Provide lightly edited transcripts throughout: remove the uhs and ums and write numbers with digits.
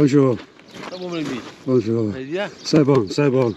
Bonjour. Comment on le dit? Bonjour. C'est bien? C'est bon, c'est bon.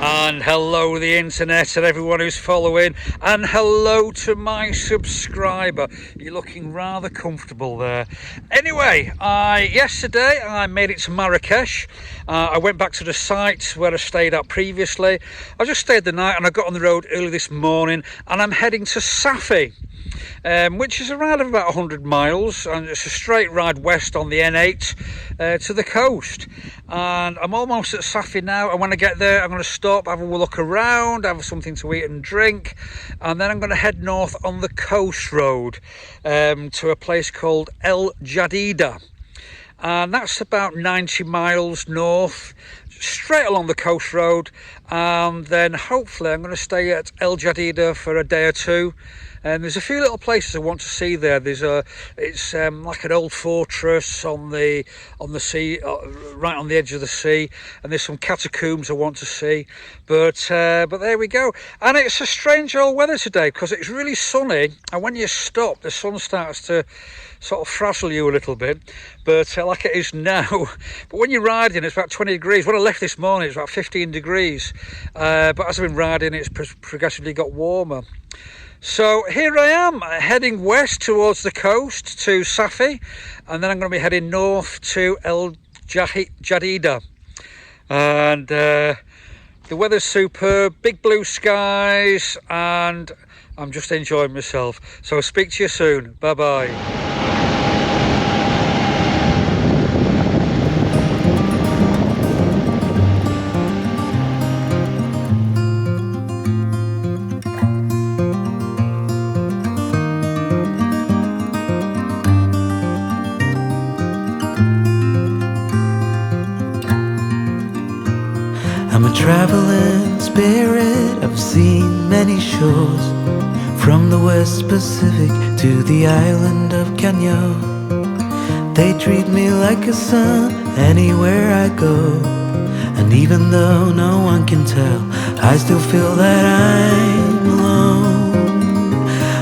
And hello the internet and everyone who's following, and hello to my subscriber. You're looking rather comfortable there. Anyway, yesterday I made it to Marrakesh. I went back to the site where I stayed at previously. I just stayed the night and I got on the road early this morning, and I'm heading to Safi, which is around about 100 miles, and it's a straight ride west on the N8 to the coast. And I'm almost at Safi now, and when I get there I'm going to stop, have a look around, have something to eat and drink, and then I'm going to head north on the coast road to a place called Jadida, and that's about 90 miles north, straight along the coast road. And then hopefully I'm going to stay at Jadida for a day or two. And there's a few little places I want to see there. It's like an old fortress on the sea, right on the edge of the sea, and there's some catacombs I want to see. But there we go. And it's a strange old weather today because it's really sunny, and when you stop, the sun starts to sort of frazzle you a little bit, but like it is now. But when you're riding, it's about 20 degrees. When I left this morning, it's about 15 degrees. But as I've been riding, it's progressively got warmer. So here I am, heading west towards the coast to Safi, and then I'm going to be heading north to Jadida. And the weather's superb, big blue skies, and I'm just enjoying myself. So I'll speak to you soon. Bye bye. I'm a traveling spirit, I've seen many shores, from the West Pacific to the island of Cano. They treat me like a son anywhere I go, and even though no one can tell, I still feel that I'm alone.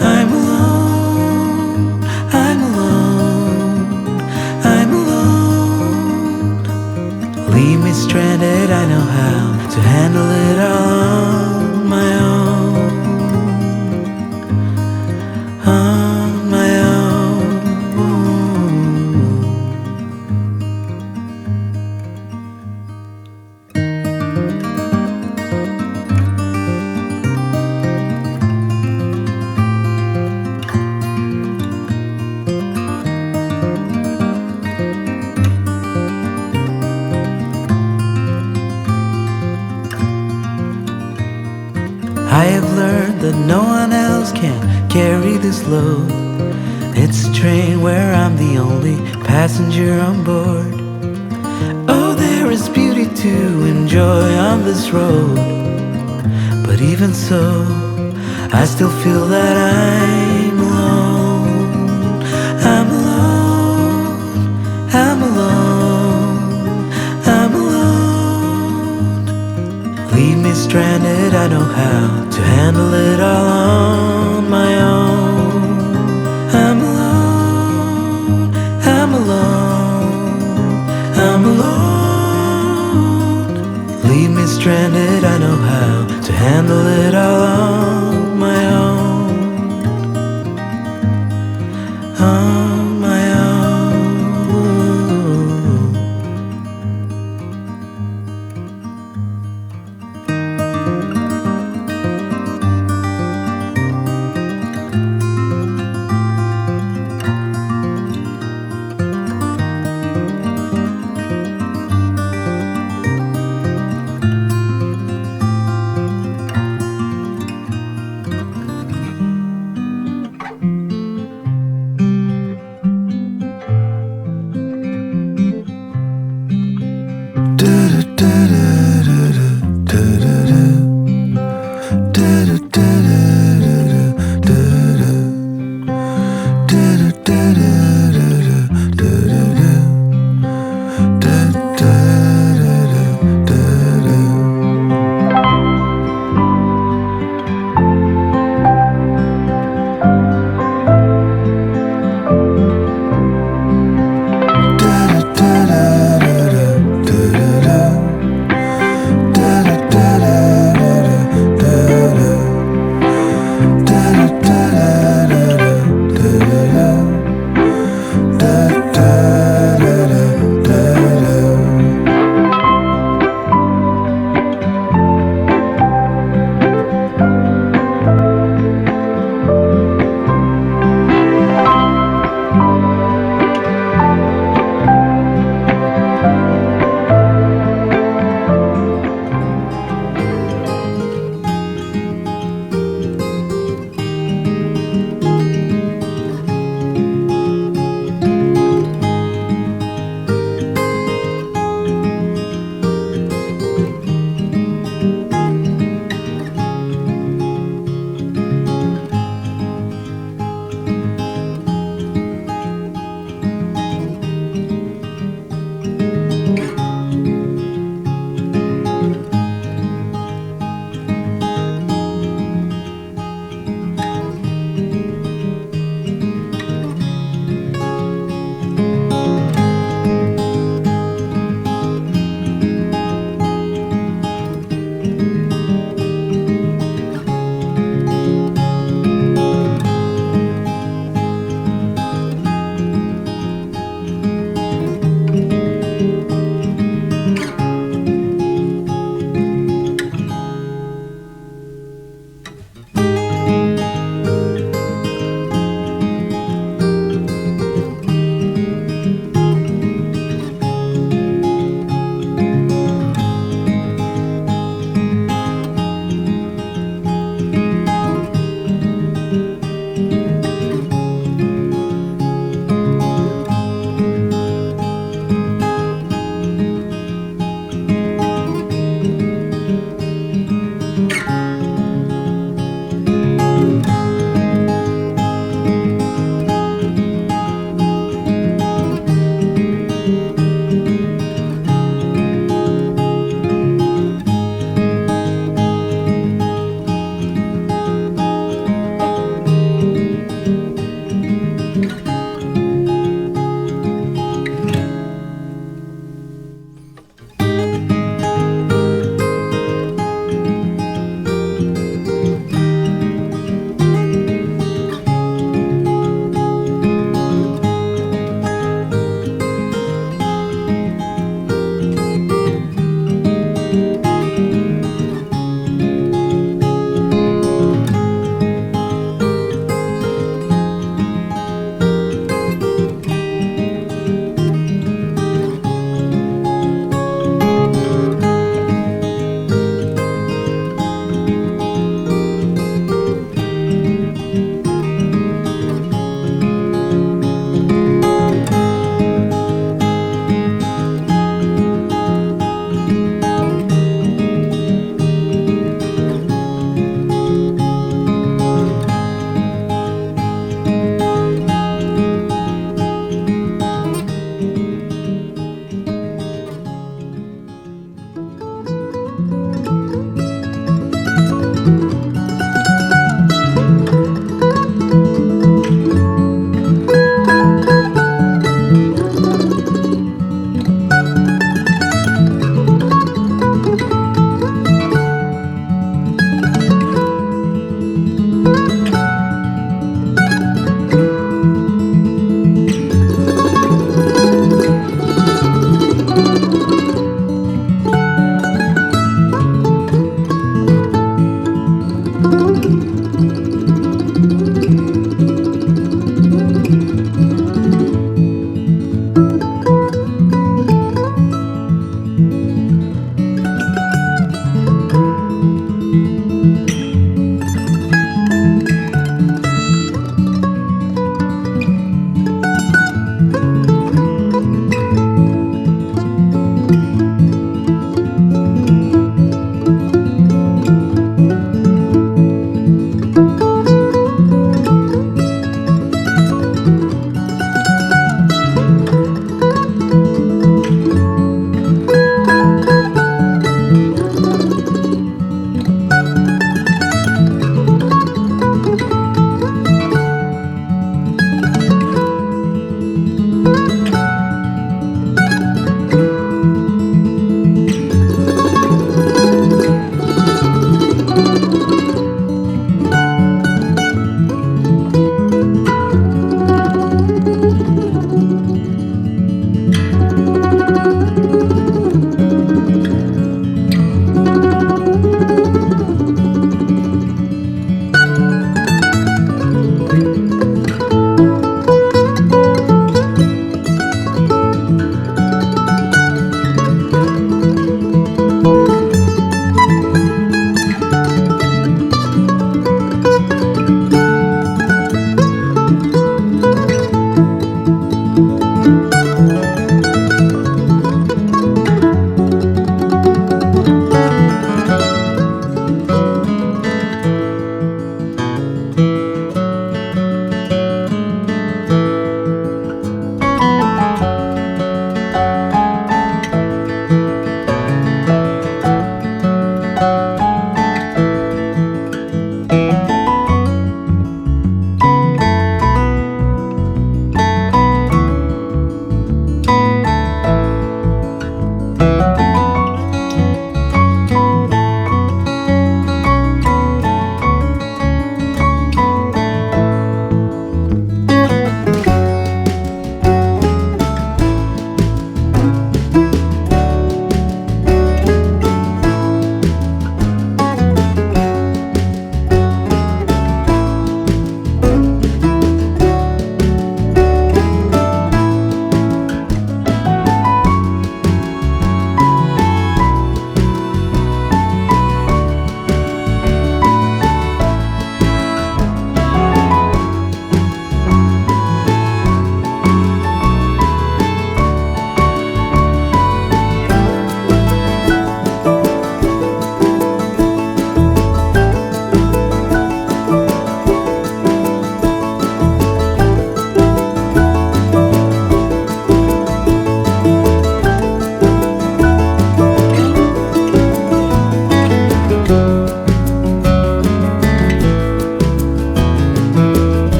I'm alone, I'm alone, I'm alone. Leave me stranded, I know how to handle it all on my own, on my own. I have learned that no one else can carry this load. It's a train where I'm the only passenger on board. Oh, there is beauty to enjoy on this road, but even so, I still feel that I'm alone. I'm alone, I'm alone, I'm alone. Leave me stranded, I know how to handle it all on my own. I'm alone, I'm alone, I'm alone. Leave me stranded, I know how to handle it all on my own.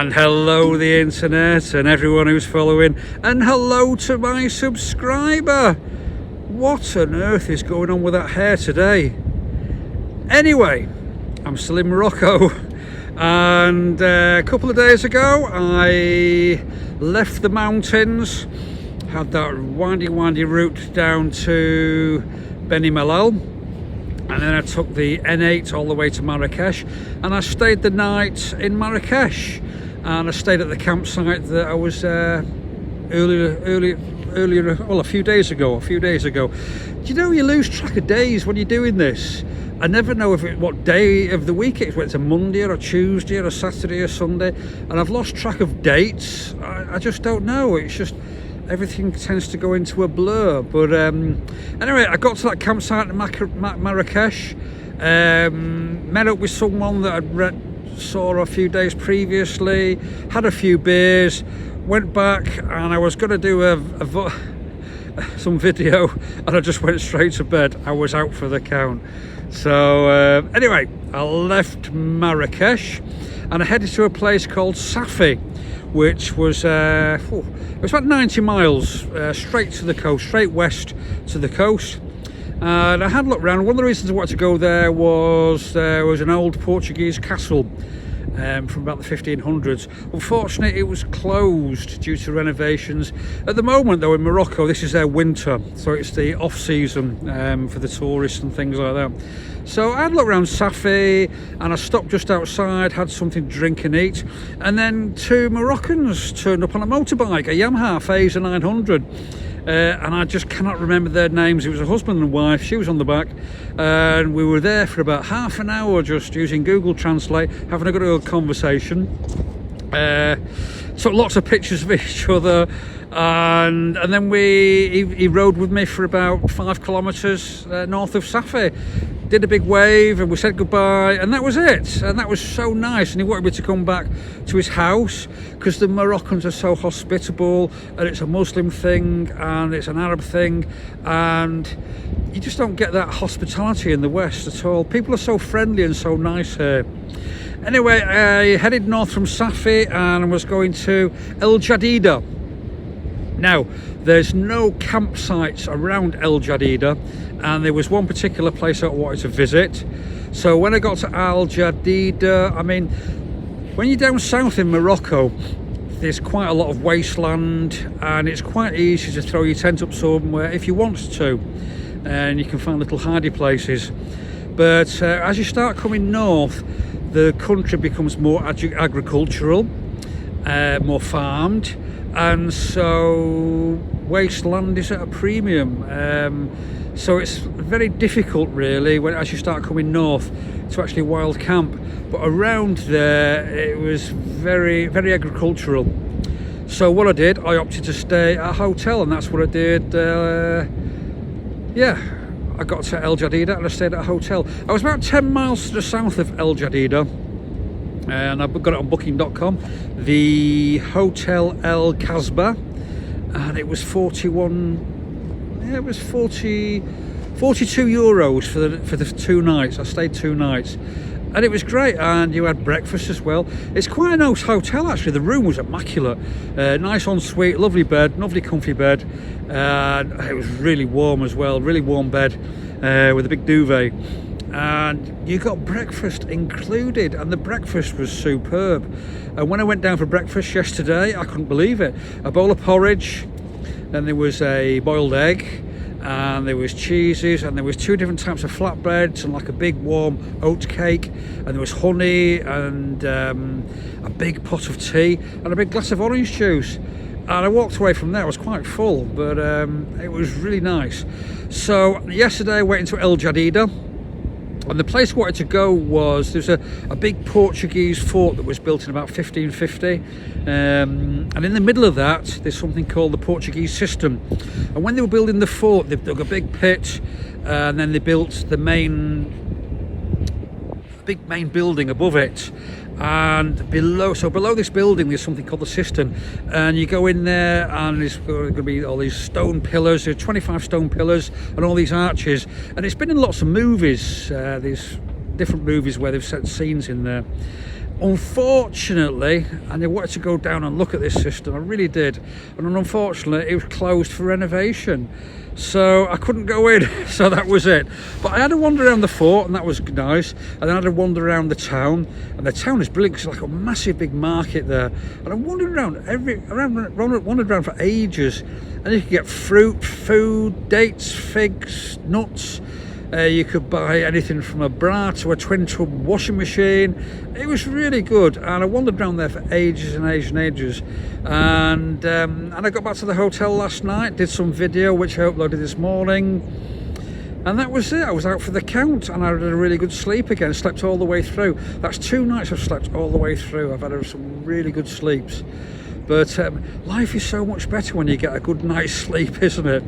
And hello the internet and everyone who's following, and hello to my subscriber. What on earth is going on with that hair today? Anyway, I'm still in Morocco, and a couple of days ago I left the mountains, had that windy route down to Beni Mellal, and then I took the N8 all the way to Marrakesh, and I stayed the night in Marrakesh, and I stayed at the campsite that I was earlier, well, a few days ago. Do you know, you lose track of days when you're doing this? I never know what day of the week it is, whether it's a Monday or a Tuesday or a Saturday or Sunday, and I've lost track of dates. I just don't know. It's just everything tends to go into a blur. But anyway, I got to that campsite in Marrakesh, met up with someone that I'd saw a few days previously, had a few beers, went back, and I was going to do some video, and I just went straight to bed. I was out for the count. So anyway, I left Marrakesh and I headed to a place called Safi, which was it was about 90 miles straight to the coast, straight west to the coast. And I had a look around. One of the reasons I wanted to go there was an old Portuguese castle from about the 1500s. Unfortunately, it was closed due to renovations. At the moment, though, in Morocco, this is their winter, so it's the off-season for the tourists and things like that. So I had a look around Safi, and I stopped just outside, had something to drink and eat, and then two Moroccans turned up on a motorbike, a Yamaha Phaser 900. And I just cannot remember their names. It was a husband and wife, she was on the back, and we were there for about half an hour just using Google Translate, having a good old conversation. Took lots of pictures of each other, and then he rode with me for about 5 kilometers north of Safi, did a big wave, and we said goodbye, and that was it. And that was so nice. And he wanted me to come back to his house because the Moroccans are so hospitable, and it's a Muslim thing and it's an Arab thing, and you just don't get that hospitality in the West at all. People are so friendly and so nice here. Anyway, I headed north from Safi and was going to El Jadida. Now, there's no campsites around El Jadida, and there was one particular place I wanted to visit. So when I got to El Jadida, I mean, when you're down south in Morocco, there's quite a lot of wasteland, and it's quite easy to throw your tent up somewhere if you want to, and you can find little hidey places. But as you start coming north, the country becomes more agricultural, more farmed, and so wasteland is at a premium. So it's very difficult, really, as you start coming north, to actually wild camp. But around there, it was very agricultural. So what I did, I opted to stay at a hotel, and that's what I did. Yeah, I got to El Jadida and I stayed at a hotel. I was about 10 miles to the south of El Jadida, and I got it on booking.com, the Hotel El Casbah, and it was 42 euros for the 2 nights. I stayed 2 nights, and it was great, and you had breakfast as well. It's quite a nice hotel, actually. The room was immaculate, nice ensuite, lovely bed, lovely comfy bed, and it was really warm as well, really warm bed with a big duvet. And you got breakfast included, and the breakfast was superb. And when I went down for breakfast yesterday, I couldn't believe it. A bowl of porridge, then there was a boiled egg, and there was cheeses, and there was 2 different types of flatbreads, and like a big warm oat cake, and there was honey, and a big pot of tea, and a big glass of orange juice. And I walked away from there. I was quite full, but it was really nice. So yesterday I went into El Jadida, and the place I wanted to go was, there's a big Portuguese fort that was built in about 1550, and in the middle of that there's something called the Portuguese system. And when they were building the fort, they dug a big pit, and then they built the big main building above it, and below this building there's something called the cistern, and you go in there and there's going to be all these stone pillars. There's 25 stone pillars and all these arches, and it's been in lots of movies, these different movies where they've set scenes in there. Unfortunately, and I wanted to go down and look at this system, I really did, and unfortunately it was closed for renovation, so I couldn't go in. So that was it. But I had a wander around the fort, and that was nice, and then I had a wander around the town, and the town is brilliant because it's like a massive big market there, and I wandered around for ages, and you could get fruit, food, dates, figs, nuts. You could buy anything from a bra to a twin tub washing machine. It was really good, and I wandered around there for ages and ages and ages. And I got back to the hotel last night, did some video which I uploaded this morning, and that was it. I was out for the count, and I had a really good sleep again. Slept all the way through. That's 2 nights I've slept all the way through. I've had some really good sleeps. But life is so much better when you get a good night's sleep, isn't it?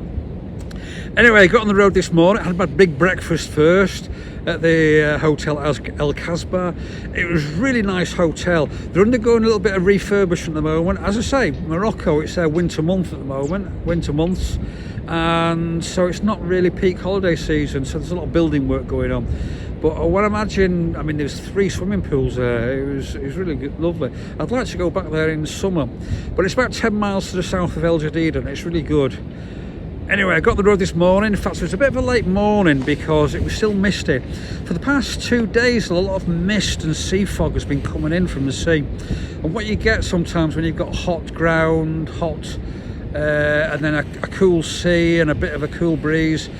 Anyway, I got on the road this morning. I had my big breakfast first at the hotel El Casbah. It was a really nice hotel. They're undergoing a little bit of refurbishment at the moment. As I say, Morocco, it's their winter month at the moment, winter months, and so it's not really peak holiday season, so there's a lot of building work going on. But what I imagine, I mean, there's 3 swimming pools there. It was really good, lovely. I'd like to go back there in summer, but it's about 10 miles to the south of El Jadida, and it's really good. Anyway, I got the road this morning. In fact, it was a bit of a late morning because it was still misty. For the past 2 days, a lot of mist and sea fog has been coming in from the sea. And what you get sometimes when you've got hot ground, and then a cool sea and a bit of a cool breeze,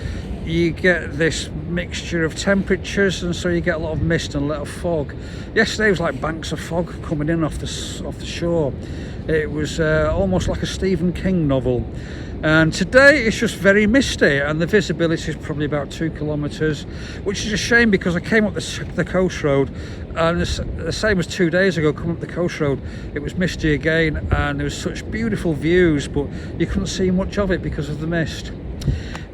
you get this mixture of temperatures, and so you get a lot of mist and a lot of fog. Yesterday was like banks of fog coming in off the shore. It was almost like a Stephen King novel. And today it's just very misty, and the visibility is probably about 2 kilometres, which is a shame because I came up the coast road, and the same as 2 days ago, coming up the coast road, it was misty again, and there was such beautiful views, but you couldn't see much of it because of the mist.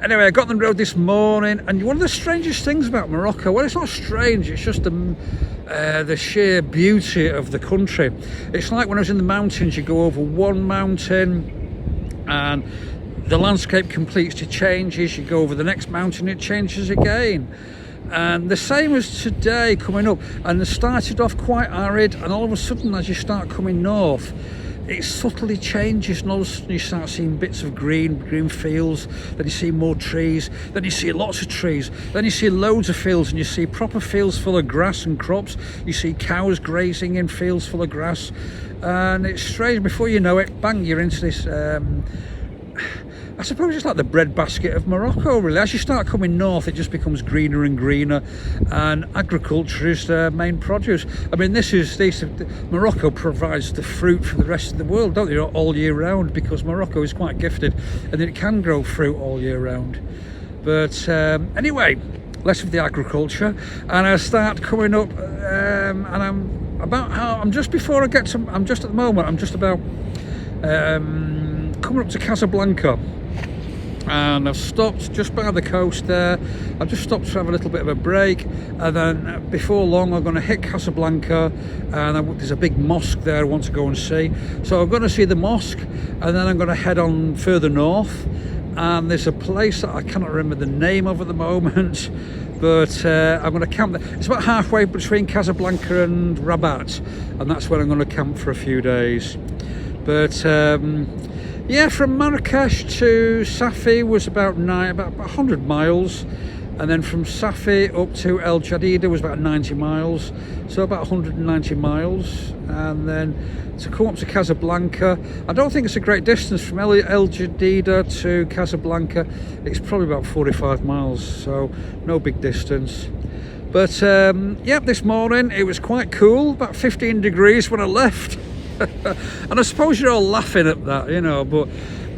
Anyway, I got on the road this morning, and one of the strangest things about Morocco, well, it's not strange, it's just the sheer beauty of the country. It's like when I was in the mountains, you go over one mountain and the landscape completely changes. You go over the next mountain, it changes again. And the same as today coming up, and it started off quite arid, and all of a sudden as you start coming north, it subtly changes, and all of a sudden you start seeing bits of green fields, then you see more trees, then you see lots of trees, then you see loads of fields, and you see proper fields full of grass and crops. You see cows grazing in fields full of grass, and it's strange. Before you know it, bang, you're into this I suppose it's like the breadbasket of Morocco, really. As you start coming north, it just becomes greener and greener, and agriculture is their main produce. I mean, Morocco provides the fruit for the rest of the world, don't they, all year round, because Morocco is quite gifted, and it can grow fruit all year round. But anyway, less of the agriculture, and I start coming up, and I'm just about coming up to Casablanca. And I've stopped just by the coast there. I've just stopped to have a little bit of a break, and then before long I'm going to hit Casablanca, and there's a big mosque there I want to go and see. So I'm going to see the mosque, and then I'm going to head on further north, and there's a place that I cannot remember the name of at the moment, but I'm going to camp there. It's about halfway between Casablanca and Rabat, and that's where I'm going to camp for a few days. But yeah, from Marrakesh to Safi was about 100 miles, and then from Safi up to El Jadida was about 90 miles, so about 190 miles. And then to come up to Casablanca, I don't think it's a great distance from El Jadida to Casablanca. It's probably about 45 miles, so no big distance. But yeah, this morning it was quite cool, about 15 degrees when I left. And I suppose you're all laughing at that, you know, but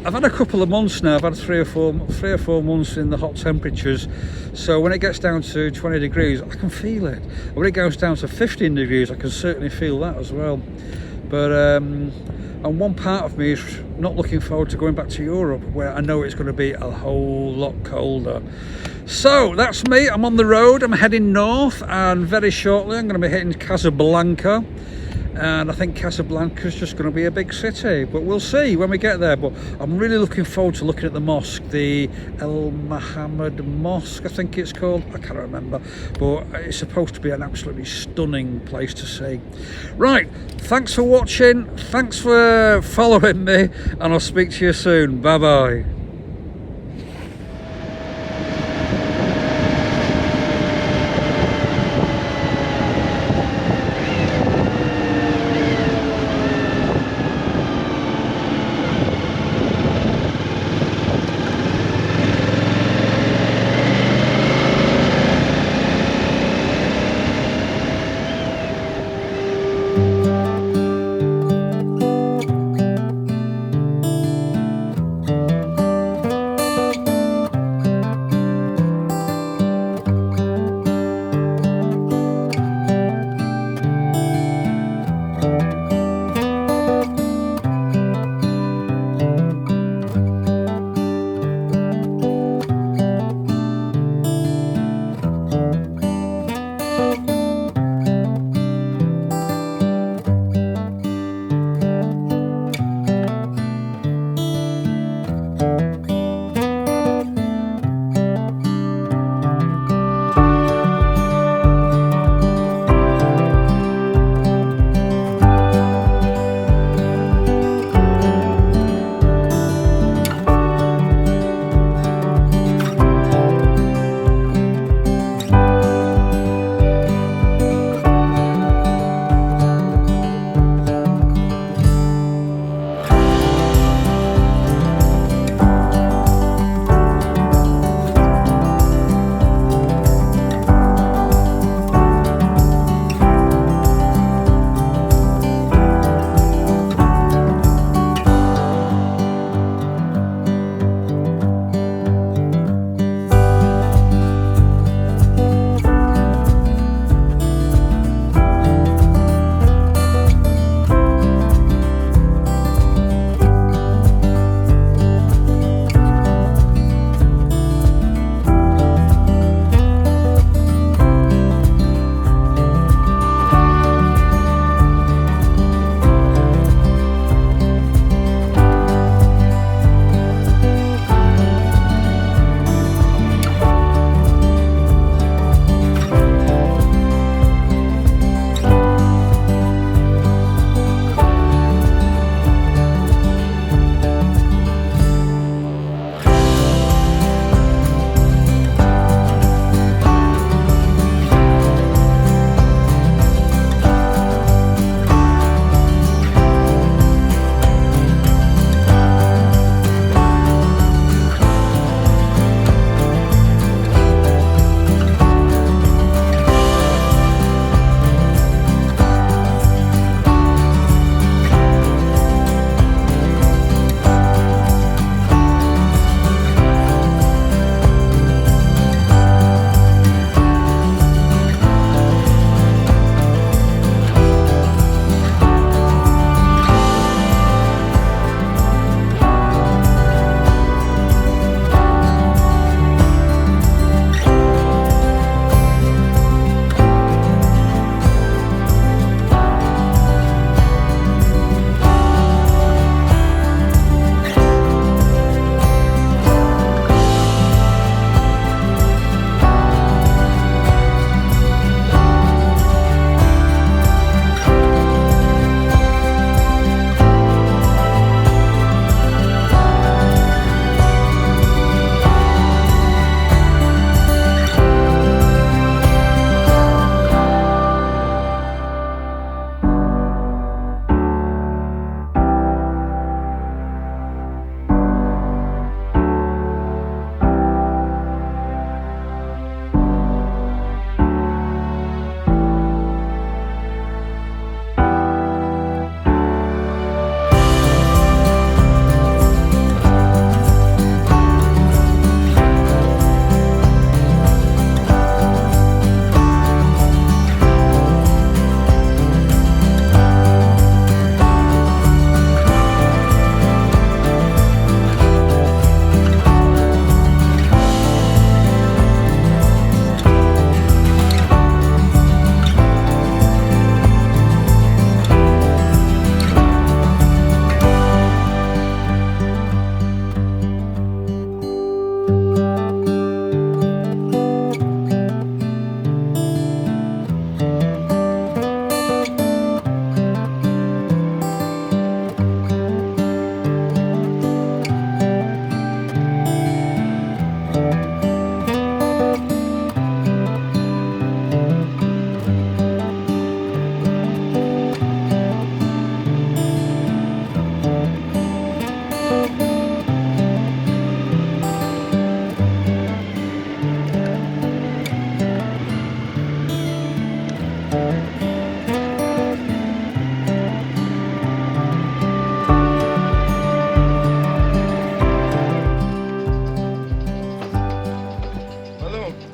I've had a couple of months now. I've had three or four months in the hot temperatures, so when it gets down to 20 degrees I can feel it, and when it goes down to 15 degrees I can certainly feel that as well. But and one part of me is not looking forward to going back to Europe, where I know it's going to be a whole lot colder. So that's me. I'm on the road, I'm heading north, and very shortly I'm going to be hitting Casablanca. and I think Casablanca is just going to be a big city, but we'll see when we get there. But I'm really looking forward to looking at the mosque, the El Mohammed Mosque I think it's called, I can't remember, but it's supposed to be an absolutely stunning place to see. Right, thanks for watching, thanks for following me, and I'll speak to you soon. Bye bye.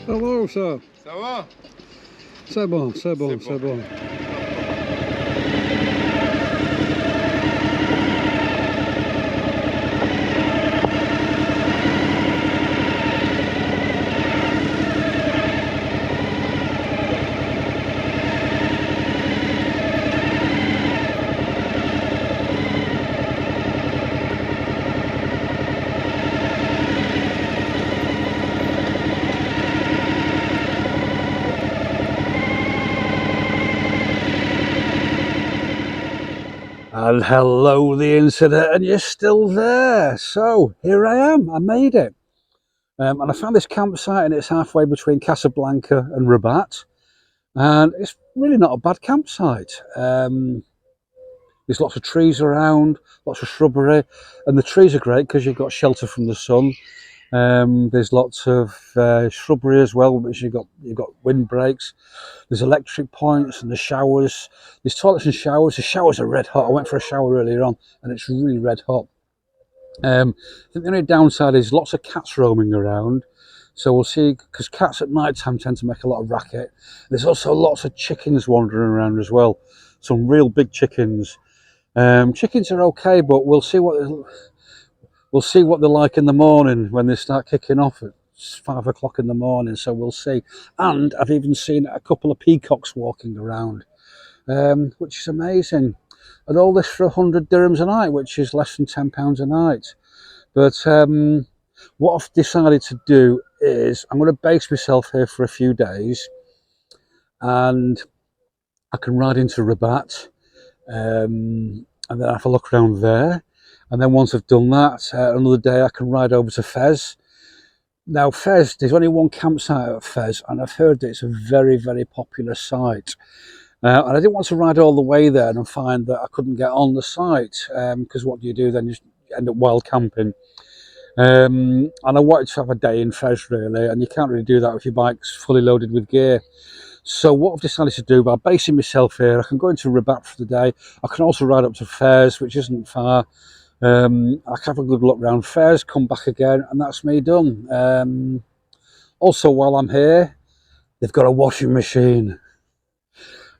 Hello, sir. Ça va? C'est bon, c'est bon, c'est bon. And hello, the incident, and you're still there. So here I am, I made it. And I found this campsite, and it's halfway between Casablanca and Rabat. And it's really not a bad campsite. There's lots of trees around, lots of shrubbery, and the trees are great because you've got shelter from the sun. There's lots of shrubbery as well, which you've got windbreaks. There's electric points and the showers. There's toilets and showers. The showers are red hot. I went for a shower earlier on, and it's really red hot. I think the only downside is lots of cats roaming around. So we'll see, because cats at night time tend to make a lot of racket. There's also lots of chickens wandering around as well. Some real big chickens. Chickens are okay, but we'll see what they're like in the morning when they start kicking off at 5 o'clock in the morning. So we'll see. And I've even seen a couple of peacocks walking around, which is amazing. And all this for 100 dirhams a night, which is less than £10 a night. But what I've decided to do is I'm going to base myself here for a few days, and I can ride into Rabat, and then have a look around there. And then once I've done that, another day I can ride over to Fez. Now Fez, there's only one campsite at Fez, and I've heard that it's a very, very popular site. And I didn't want to ride all the way there and find that I couldn't get on the site, because what do you do then? You just end up wild camping. And I wanted to have a day in Fez really, and you can't really do that if your bike's fully loaded with gear. So what I've decided to do, by basing myself here, I can go into Rabat for the day. I can also ride up to Fez, which isn't far. I can have a good look around Fez, come back again, and that's me done. Also, while I'm here, they've got a washing machine,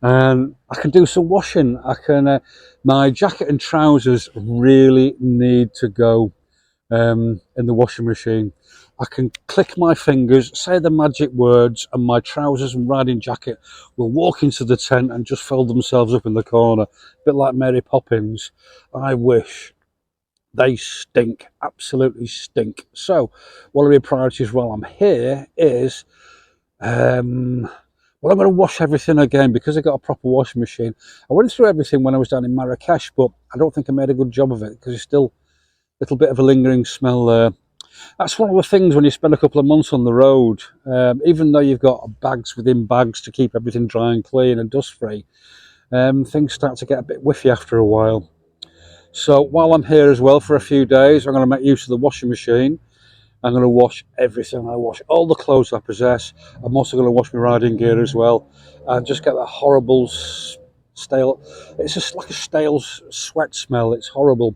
and I can do some washing. My jacket and trousers really need to go in the washing machine. I can click my fingers, say the magic words, and my trousers and riding jacket will walk into the tent and just fold themselves up in the corner, a bit like Mary Poppins. I wish. They stink, absolutely stink. So one of my priorities while I'm here is, I'm going to wash everything again because I got a proper washing machine. I went through everything when I was down in Marrakesh, but I don't think I made a good job of it because it's still a little bit of a lingering smell there. That's one of the things when you spend a couple of months on the road, even though you've got bags within bags to keep everything dry and clean and dust free, things start to get a bit whiffy after a while. So while I'm here as well for a few days, I'm going to make use of the washing machine. I'm going to wash everything. I wash all the clothes I possess. I'm also going to wash my riding gear as well, and just get that horrible stale, it's just like a stale sweat smell. It's horrible,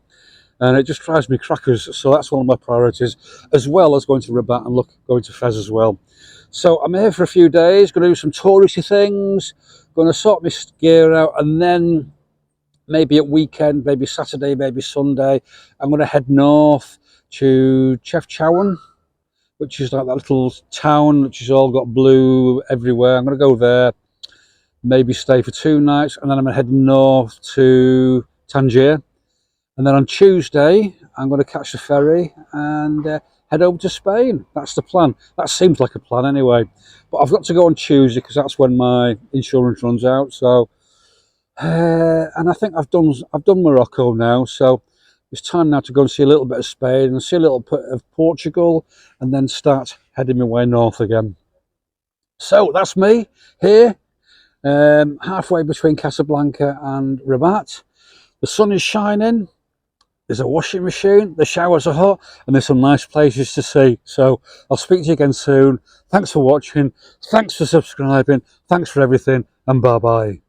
and it just drives me crackers. So that's one of my priorities, as well as going to Rabat and going to Fez as well. So I'm here for a few days, going to do some touristy things, going to sort my gear out, and then maybe at weekend, maybe Saturday, maybe Sunday, I'm going to head north to Chefchaouen, which is like that little town which has all got blue everywhere. I'm going to go there, maybe stay for 2 nights, and then I'm going to head north to Tangier. And then on Tuesday, I'm going to catch the ferry and head over to Spain. That's the plan. That seems like a plan anyway. But I've got to go on Tuesday because that's when my insurance runs out. So, and I think I've done Morocco now. So it's time now to go and see a little bit of Spain and see a little bit of Portugal, and then start heading my way north again. So that's me here, halfway between Casablanca and Rabat. The sun is shining. There's a washing machine, the showers are hot, and there's some nice places to see. So I'll speak to you again soon. Thanks for watching. Thanks for subscribing. Thanks for everything, and bye-bye.